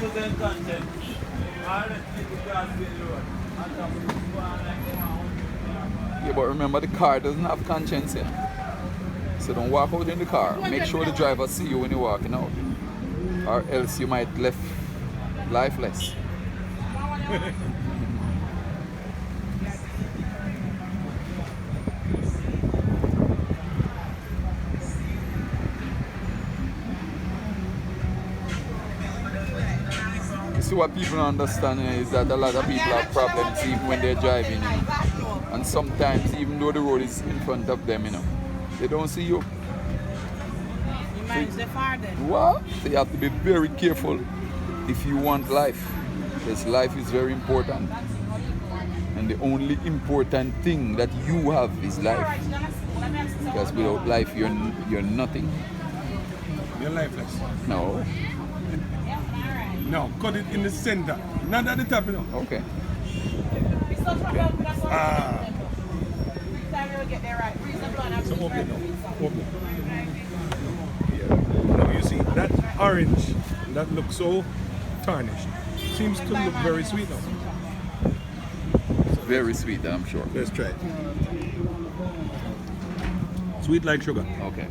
Yeah, but remember the car doesn't have conscience yet. So don't walk out in the car. Make sure the driver see you when you're walking out. Or else you might left lifeless. See what people don't understand is that a lot of people have problems even when they're driving, and sometimes even though the road is in front of them, they don't see you. What? So you have to be very careful if you want life, because life is very important, and the only important thing that you have is life, because without life you're nothing. You're lifeless. No. No, cut it in the center. Not at the top, Okay. Ah. So open now. Open. Yeah. Now you see that orange that looks so tarnished seems to look very sweet now. Very sweet, I'm sure. Let's try it. Sweet like sugar. Okay.